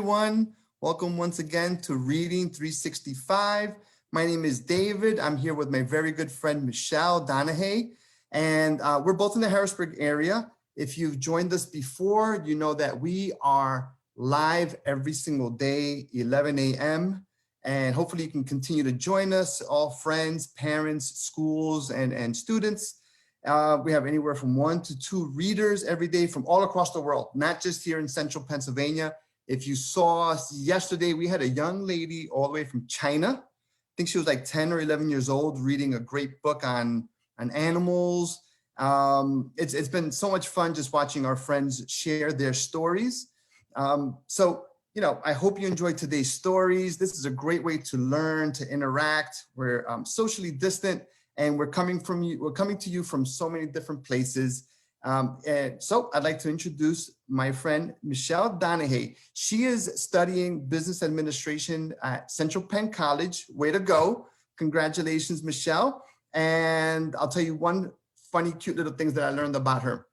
everyone. Welcome once again to Reading 365. My name is David. I'm here with my very good friend, Michelle Donaghy, and we're both in the Harrisburg area. If you've joined us before, you know that we are live every single day, 11 a.m., and hopefully you can continue to join us, all friends, parents, schools, and students. We have anywhere from 1 to 2 readers every day from all across the world, not just here in central Pennsylvania. If you saw us yesterday, we had a young lady all the way from China. I think she was like 10 or 11 years old, reading a great book on animals. It's been so much fun just watching our friends share their stories. I hope you enjoyed today's stories. This is a great way to learn, to interact. We're socially distant, and we're coming to you from so many different places. And so I'd like to introduce my friend, Michelle Donaghy. She is studying business administration at Central Penn College. Way to go. Congratulations, Michelle. And I'll tell you one funny, cute little things that I learned about her.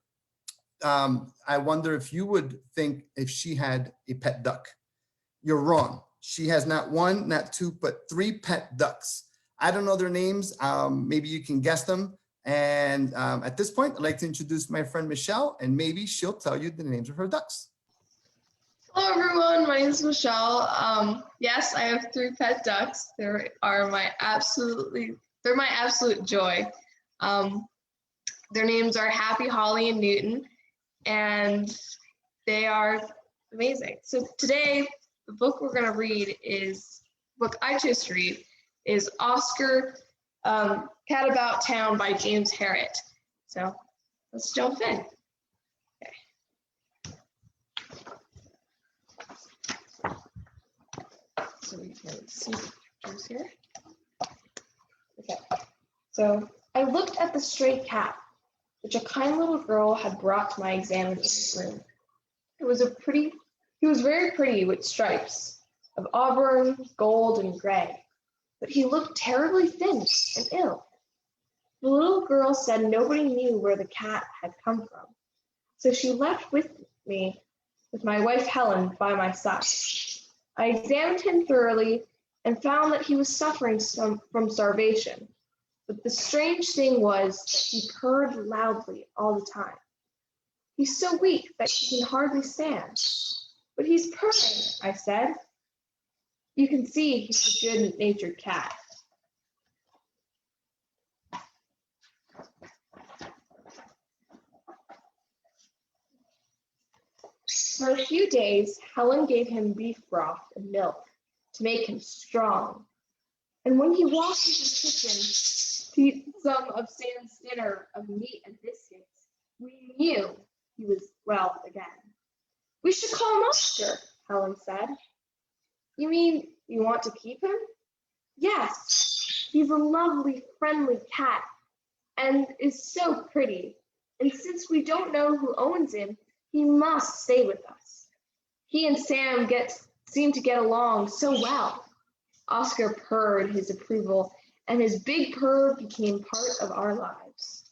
I wonder if you would think if she had a pet duck. You're wrong. She has not 1, not 2, but 3 pet ducks. I don't know their names. Maybe you can guess them. And at this point, I'd like to introduce my friend Michelle, and maybe she'll tell you the names of her ducks. Hello, everyone. My name is Michelle. Yes, I have 3 pet ducks. They're my absolute joy. Their names are Happy, Holly, and Newton, and they are amazing. So today, the book we're going to read book I chose to read is Oscar, Cat About Town by James Harriet. So let's jump in. Okay. So we can see the pictures here. Okay. So I looked at the stray cat, which a kind little girl had brought to my examiner's room. He was very pretty with stripes of auburn, gold, and gray, but he looked terribly thin and ill. The little girl said nobody knew where the cat had come from, so she left with me, with my wife Helen by my side. I examined him thoroughly and found that he was suffering from starvation, but the strange thing was that he purred loudly all the time. He's so weak that he can hardly stand. But he's purring, I said. You can see he's a good-natured cat. For a few days, Helen gave him beef broth and milk to make him strong. And when he walked into the kitchen to eat some of Sam's dinner of meat and biscuits, we knew he was well again. We should call him Oscar, Helen said. You mean you want to keep him? Yes, he's a lovely, friendly cat and is so pretty. And since we don't know who owns him, he must stay with us. He and Sam seem to get along so well. Oscar purred his approval, and his big purr became part of our lives.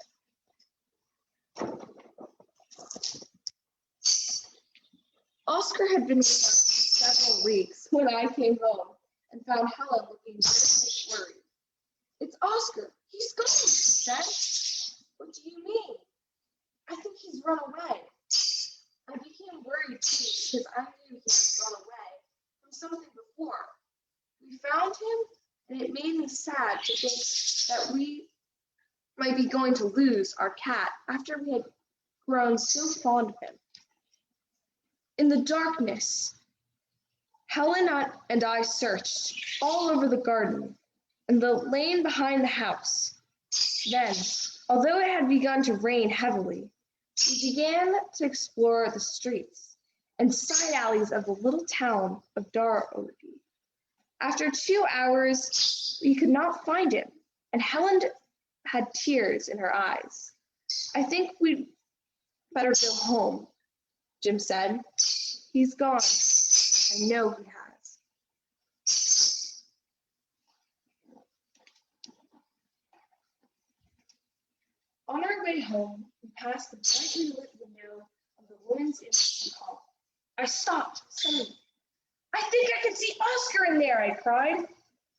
Oscar had been with us for several weeks when I came home and found Helen looking very worried. It's Oscar. He's gone, she said. What do you mean? I think he's run away. I became worried too because I knew he had run away from something before. We found him, and it made me sad to think that we might be going to lose our cat after we had grown so fond of him. In the darkness, Helen and I searched all over the garden and the lane behind the house. Then, although it had begun to rain heavily, we began to explore the streets and side alleys of the little town of Donaghy. After 2 hours, we could not find him, and Helen had tears in her eyes. I think we'd better go home, Jim said. He's gone. I know he has. On our way home, we passed the brightly lit window of the women's institute hall. I stopped suddenly. I think I can see Oscar in there, I cried.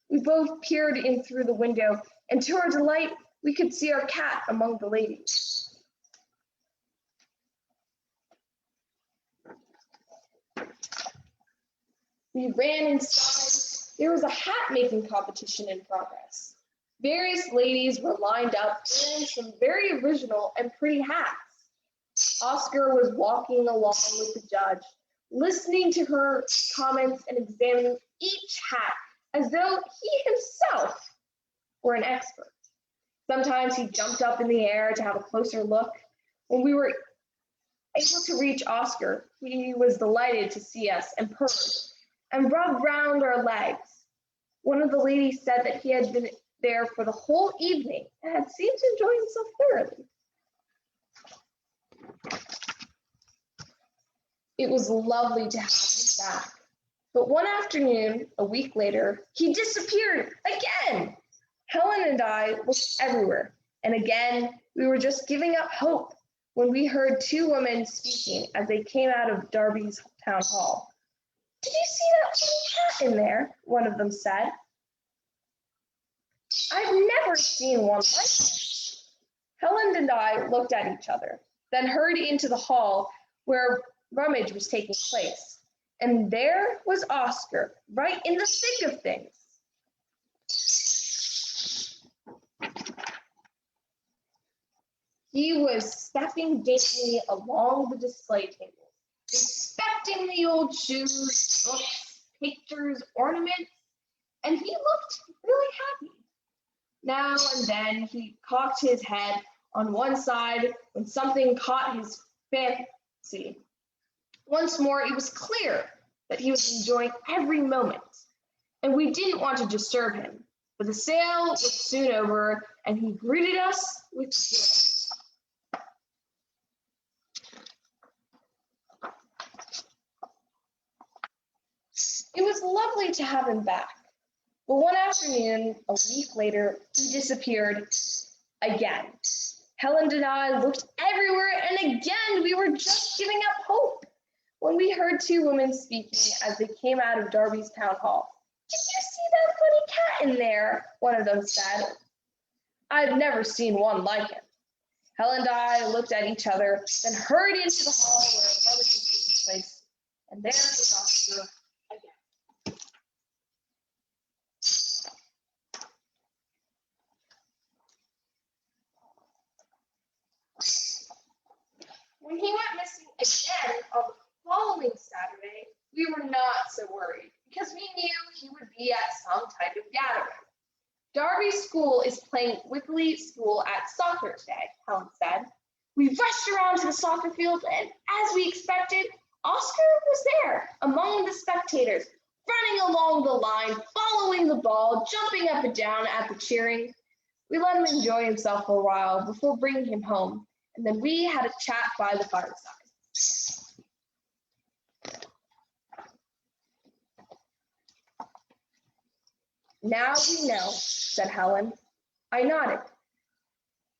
We both peered in through the window, and to our delight, we could see our cat among the ladies. We ran inside. There was a hat-making competition in progress. Various ladies were lined up wearing some very original and pretty hats. Oscar was walking along with the judge, listening to her comments and examining each hat as though he himself were an expert. Sometimes he jumped up in the air to have a closer look. When we were able to reach Oscar, he was delighted to see us and purred and rubbed round our legs. One of the ladies said that he had been there for the whole evening and had seemed to enjoy himself thoroughly. It was lovely to have him back. But one afternoon, a week later, he disappeared again. Helen and I looked everywhere, and again, we were just giving up hope when we heard two women speaking as they came out of Darby's town hall. "Did you see that funny cat in there?" one of them said. "I've never seen one like it." Helen and I looked at each other, then hurried into the hall where rummage was taking place. And there was Oscar, right in the thick of things. He was stepping daintily along the display table, inspecting the old shoes, books, pictures, ornaments, and he looked really happy. Now and then he cocked his head on one side when something caught his fancy. Once more, it was clear that he was enjoying every moment, and we didn't want to disturb him. But the sale was soon over, and he greeted us with joy. It was lovely to have him back. But one afternoon, a week later, he disappeared again. Helen and I looked everywhere, and again we were just giving up hope when we heard two women speaking as they came out of Darby's town hall. "Did you see that funny cat in there?" one of them said. "I've never seen one like him." Helen and I looked at each other, then hurried into the hall where a rummage was taking place, and there was Oscar again. When he went missing again on the following Saturday, we were not so worried because we knew he would be at some type of gathering. "Darby's school is playing weekly school at soccer today," Helen said. We rushed around to the soccer field, and as we expected, Oscar was there among the spectators, running along the line, following the ball, jumping up and down at the cheering. We let him enjoy himself for a while before bringing him home, and then we had a chat by the fireside. "Now we know," said Helen. I nodded.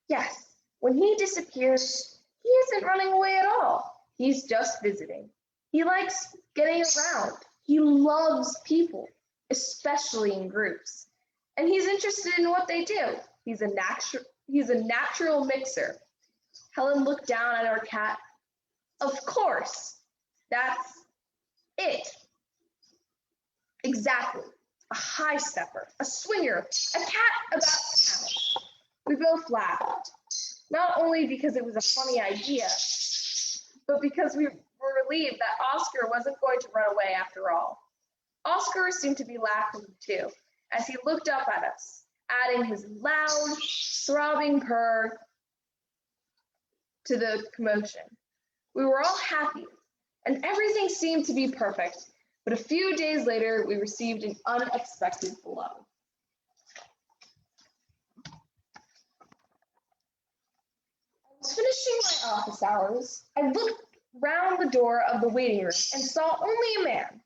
"Yes, when he disappears, he isn't running away at all. He's just visiting. He likes getting around. He loves people, especially in groups. And he's interested in what they do. He's a natural mixer." Helen looked down at our cat. "Of course, that's it. Exactly. A high stepper, a swinger, a cat about town." We both laughed, not only because it was a funny idea, but because we were relieved that Oscar wasn't going to run away after all. Oscar seemed to be laughing too, as he looked up at us, adding his loud, throbbing purr to the commotion. We were all happy, and everything seemed to be perfect. But a few days later, we received an unexpected blow. I was finishing my office hours. I looked round the door of the waiting room and saw only a man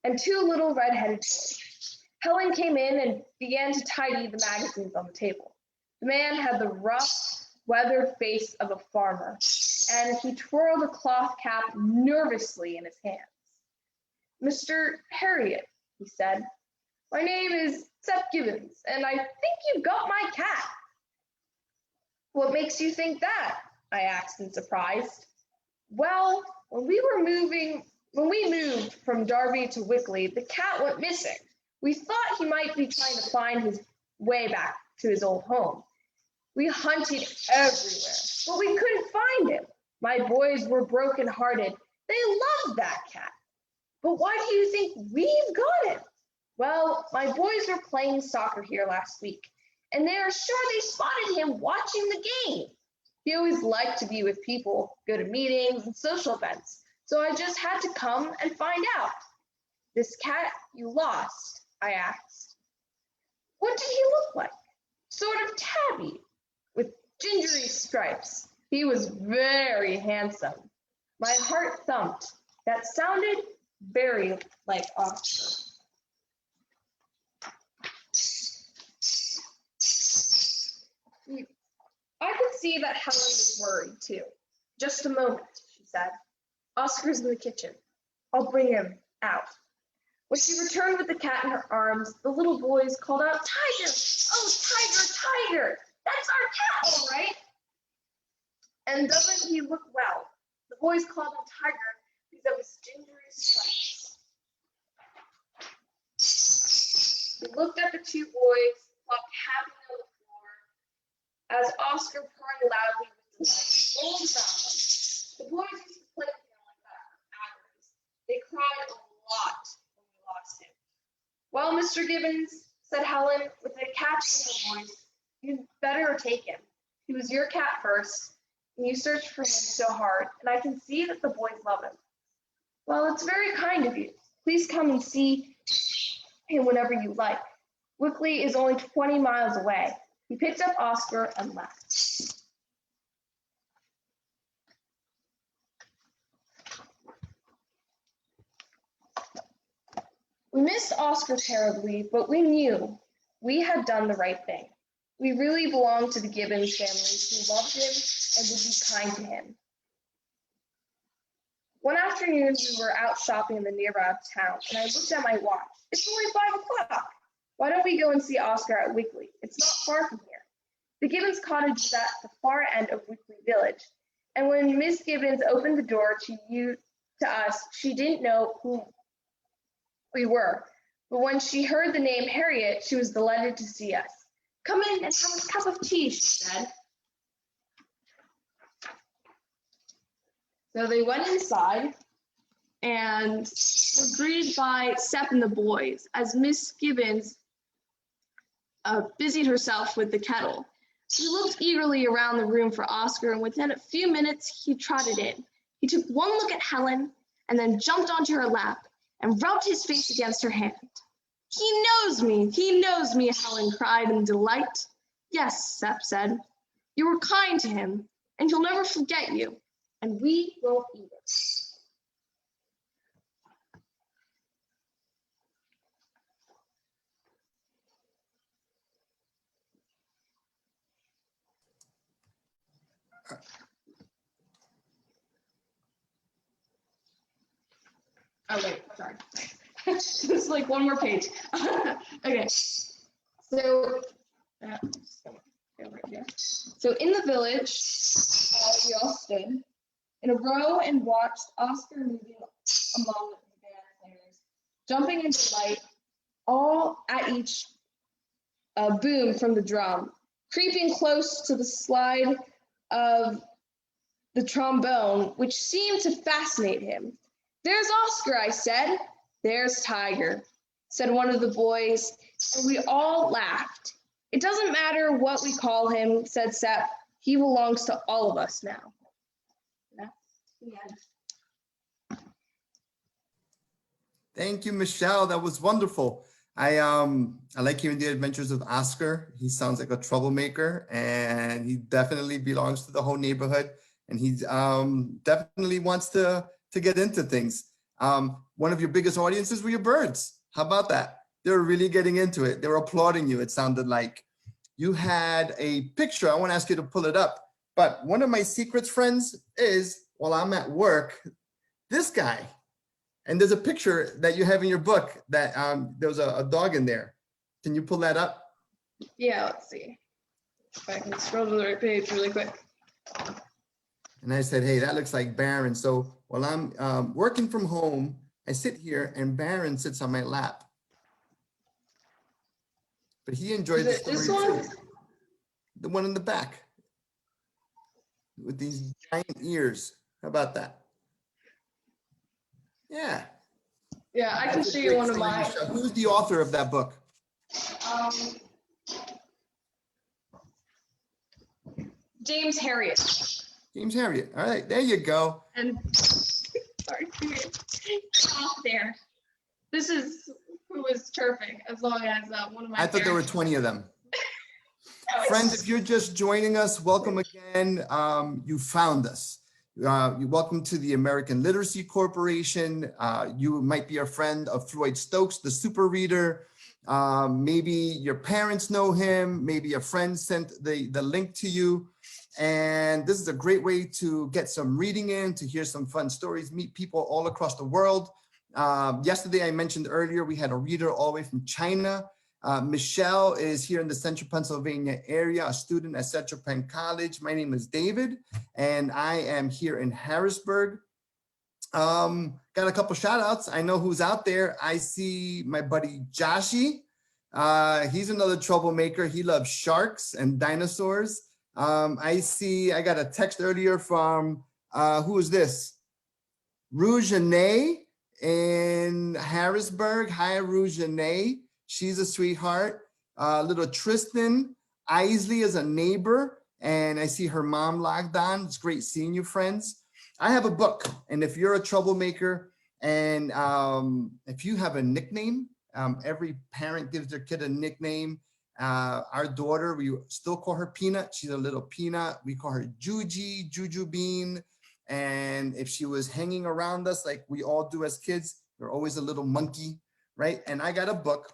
and two little red-headed boys. Helen came in and began to tidy the magazines on the table. The man had the rough, weathered face of a farmer, and he twirled a cloth cap nervously in his hands. Mr. Harriet, he said. My name is Seth Gibbons, and I think you got my cat. What makes you think that? I asked in surprise. Well, when we moved from Darby to Wickley, the cat went missing. We thought he might be trying to find his way back to his old home. We hunted everywhere, but we couldn't find him. My boys were brokenhearted. They loved that cat. But why do you think we've got him? Well, my boys were playing soccer here last week, and they are sure they spotted him watching the game. He always liked to be with people, go to meetings and social events, so I just had to come and find out. This cat you lost, I asked. What did he look like? Sort of tabby, with gingery stripes. He was very handsome. My heart thumped. That sounded very like Oscar. I could see that Helen was worried too. Just a moment, she said. Oscar's in the kitchen. I'll bring him out. When she returned with the cat in her arms, the little boys called out, Tiger! Oh, Tiger, Tiger! That's our cat, all right. And doesn't he look well? The boys called him Tiger because of his gingery stripes. He looked at the two boys, flopped happily on the floor, as Oscar purring loudly with delight rolled around them. The boys used to play with him like that for hours. They cried a lot when we lost him. Well, Mr. Gibbons, said Helen with a catch in her voice, you'd better take him. He was your cat first, and you searched for him so hard, and I can see that the boys love him. Well, it's very kind of you. Please come and see him whenever you like. Wickley is only 20 miles away. He picked up Oscar and left. We missed Oscar terribly, but we knew we had done the right thing. We really belonged to the Gibbons family who loved him and would be kind to him. One afternoon, we were out shopping in the nearby town, and I looked at my watch. It's only 5 o'clock. Why don't we go and see Oscar at Wickley? It's not far from here. The Gibbons cottage is at the far end of Wickley Village, and when Miss Gibbons opened the door to us, she didn't know who we were. But when she heard the name Harriet, she was delighted to see us. Come in and have a cup of tea, she said. So they went inside and were greeted by Sep and the boys as Miss Gibbons busied herself with the kettle. She looked eagerly around the room for Oscar, and within a few minutes, he trotted in. He took one look at Helen and then jumped onto her lap and rubbed his face against her hand. He knows me, Helen cried in delight. Yes, Sep said. You were kind to him, and he'll never forget you, and we won't either. Oh, wait, sorry. Just like one more page. Okay, so so in the village, we all stood in a row and watched Oscar moving among the band players, jumping in delight, all at each boom from the drum, creeping close to the slide of the trombone, which seemed to fascinate him. There's Oscar, I said. There's Tiger, said one of the boys, and we all laughed. It doesn't matter what we call him, said Sep. He belongs to all of us now. That's the end. Thank you, Michelle. That was wonderful. I like hearing the adventures of Oscar. He sounds like a troublemaker, and he definitely belongs to the whole neighborhood, and he definitely wants to get into things. One of your biggest audiences were your birds. How about that? They were really getting into it. They were applauding you. It sounded like you had a picture. I want to ask you to pull it up. But one of my secrets, friends, is while I'm at work, this guy And there's a picture that you have in your book that there was a dog in there. Can you pull that up? Yeah, let's see. If I can scroll to the right page really quick. And I said, hey, that looks like Baron. So while I'm working from home, I sit here and Baron sits on my lap. But he enjoyed the Is it story this one? too. The one in the back with these giant ears. How about that? Yeah. Yeah, I can That's a show you great one of story, mine. Michelle. Who's the author of that book? Um, James Harriet. James Harriet. All right, there you go. And sorry, off there. This is who was chirping as long as one of my I thought there were parents- 20 of them. No, it's- Friends, if you're just joining us, welcome again. You found us. You're welcome to the American Literacy Corporation. You might be a friend of Floyd Stokes, the super reader. Maybe your parents know him. Maybe a friend sent the link to you. And this is a great way to get some reading in, to hear some fun stories, meet people all across the world. Yesterday, I mentioned earlier, we had a reader all the way from China. Michelle is here in the Central Pennsylvania area, a student at Central Penn College. My name is David, and I am here in Harrisburg. Got a couple shout outs. I know who's out there. I see my buddy Joshi. He's another troublemaker. He loves sharks and dinosaurs. I got a text earlier from, who is this? Rougenet in Harrisburg. Hi, Rougenet. She's a sweetheart. Little Tristan Isley is a neighbor, and I see her mom logged on. It's great seeing you, friends. I have a book, and if you're a troublemaker, and if you have a nickname, every parent gives their kid a nickname. Our daughter, we still call her Peanut. She's a little peanut. We call her Juji, Juju Bean. And if she was hanging around us like we all do as kids, we're always a little monkey, right? And I got a book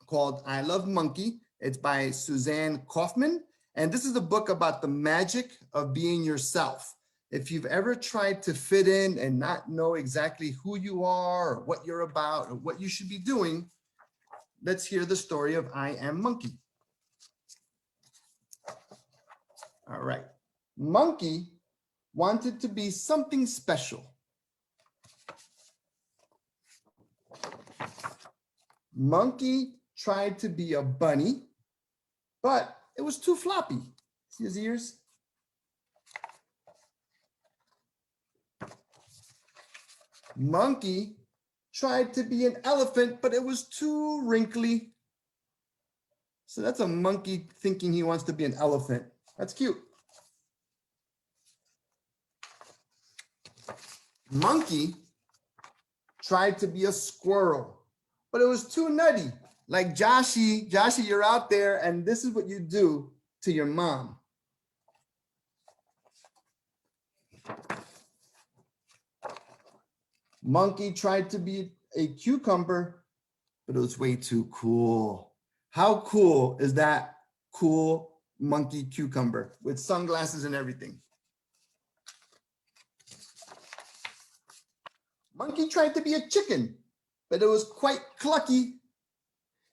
called I Love Monkey. It's by Suzanne Kaufman. And this is a book about the magic of being yourself. If you've ever tried to fit in and not know exactly who you are or what you're about or what you should be doing, let's hear the story of I Am Monkey. All right. Monkey wanted to be something special. Monkey tried to be a bunny, but it was too floppy. See his ears? Monkey tried to be an elephant, but it was too wrinkly. So that's a monkey thinking he wants to be an elephant. That's cute. Monkey tried to be a squirrel, but it was too nutty. Like Joshi, you're out there, and this is what you do to your mom. Monkey tried to be a cucumber, but it was way too cool. How cool is that cool monkey cucumber with sunglasses and everything? Monkey tried to be a chicken, but it was quite clucky.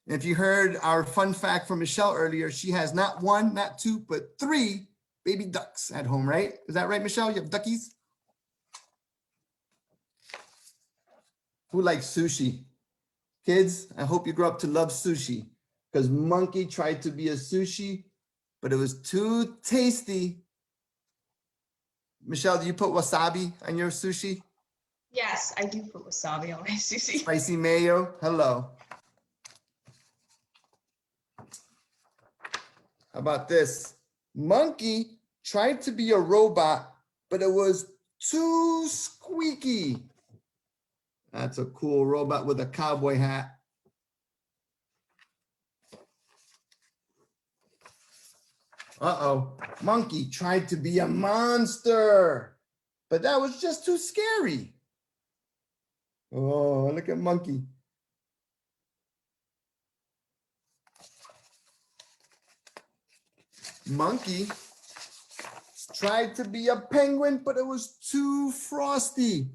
And if you heard our fun fact from Michelle earlier, she has not one, not two, but 3 baby ducks at home, right? Is that right, Michelle? You have duckies? Who likes sushi? Kids, I hope you grow up to love sushi, because Monkey tried to be a sushi, but it was too tasty. Michelle, do you put wasabi on your sushi? Yes, I do put wasabi on my sushi. Spicy mayo, hello. How about this? Monkey tried to be a robot, but it was too squeaky. That's a cool robot with a cowboy hat. Uh-oh, Monkey tried to be a monster, but that was just too scary. Oh, look at Monkey. Monkey tried to be a penguin, but it was too frosty.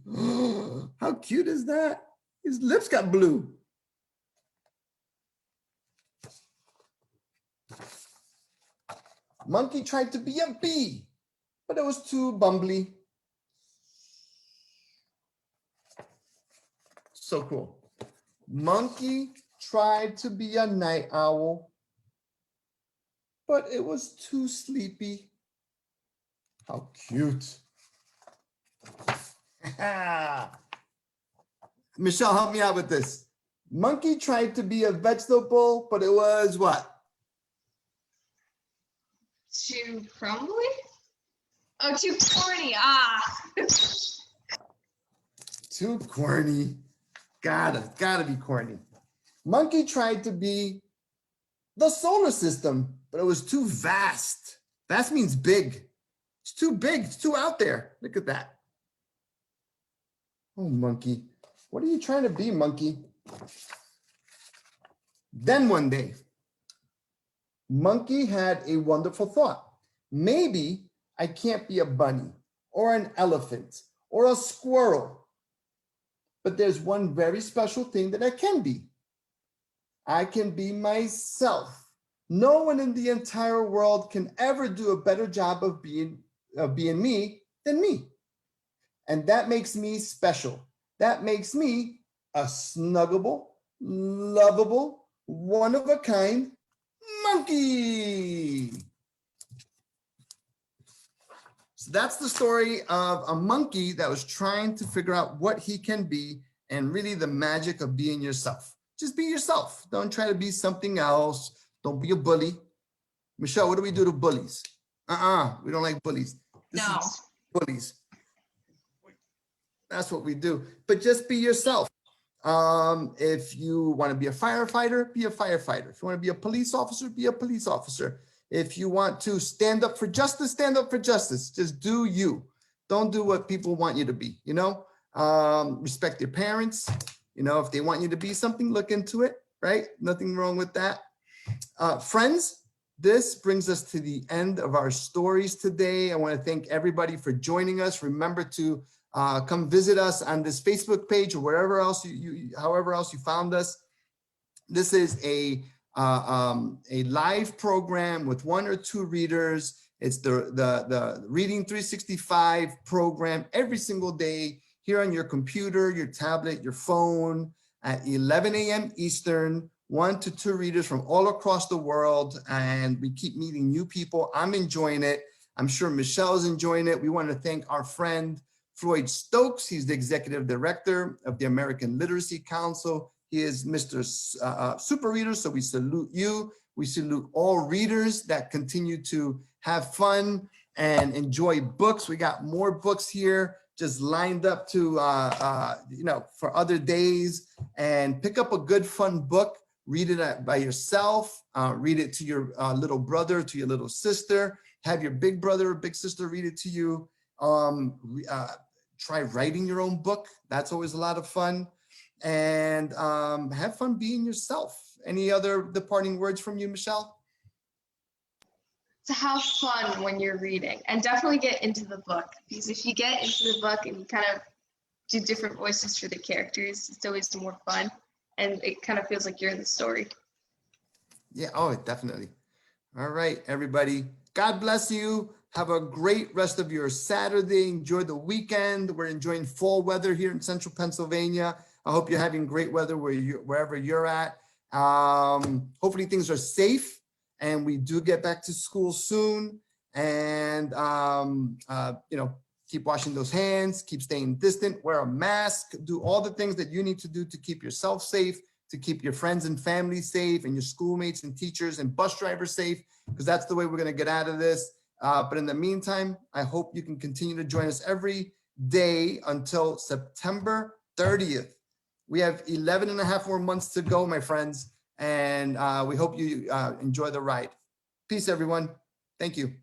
How cute is that? His lips got blue. Monkey tried to be a bee, but it was too bumbly. So cool. Monkey tried to be a night owl, but it was too sleepy. How cute. Michelle, help me out with this. Monkey tried to be a vegetable, but it was what? Too crumbly? Oh, too corny. Ah. Too corny. Gotta be corny. Monkey tried to be the solar system, but it was too vast. Vast means big. It's too big. It's too out there. Look at that. Oh, monkey. What are you trying to be, monkey? Then one day, monkey had a wonderful thought. Maybe I can't be a bunny or an elephant or a squirrel, but there's one very special thing that I can be. I can be myself. No one in the entire world can ever do a better job of being me than me. And that makes me special. That makes me a snuggable, lovable, one-of-a-kind monkey. So that's the story of a monkey that was trying to figure out what he can be and really the magic of being yourself. Just be yourself. Don't try to be something else. Don't be a bully. Michelle, what do we do to bullies? We don't like bullies. No. Bullies. That's what we do. But just be yourself. If you want to be a firefighter, be a firefighter. If you want to be a police officer, be a police officer. If you want to stand up for justice, stand up for justice. Just do you. Don't do what people want you to be, you know? Respect your parents. You know, if they want you to be something, look into it, right? Nothing wrong with that. Friends, this brings us to the end of our stories today. I want to thank everybody for joining us. Remember to come visit us on this Facebook page or wherever else however else you found us. This is a live program with 1 or 2 readers. It's the Reading 365 program every single day here on your computer, your tablet, your phone at 11 a.m. Eastern. 1 to 2 readers from all across the world, and we keep meeting new people. I'm enjoying it. I'm sure Michelle's enjoying it. We want to thank our friend Floyd Stokes. He's the executive director of the American Literacy Council. He is Mr. Super Reader, so we salute you. We salute all readers that continue to have fun and enjoy books. We got more books here just lined up to, for other days, and pick up a good, fun book. Read it by yourself. Read it to your little brother, to your little sister. Have your big brother or big sister read it to you. Try writing your own book. That's always a lot of fun. And have fun being yourself. Any other departing words from you, Michelle? To have fun when you're reading, and definitely get into the book, because if you get into the book and you kind of do different voices for the characters, it's always more fun, and it kind of feels like you're in the story. Yeah, oh, definitely. All right, everybody. God bless you. Have a great rest of your Saturday. Enjoy the weekend. We're enjoying fall weather here in central Pennsylvania. I hope you're having great weather wherever you're at. Hopefully things are safe and we do get back to school soon. And, keep washing those hands, keep staying distant, wear a mask, do all the things that you need to do to keep yourself safe, to keep your friends and family safe, and your schoolmates and teachers and bus drivers safe, because that's the way we're going to get out of this. But in the meantime, I hope you can continue to join us every day until September 30th. We have 11 and a half more months to go, my friends, and we hope you enjoy the ride. Peace, everyone. Thank you.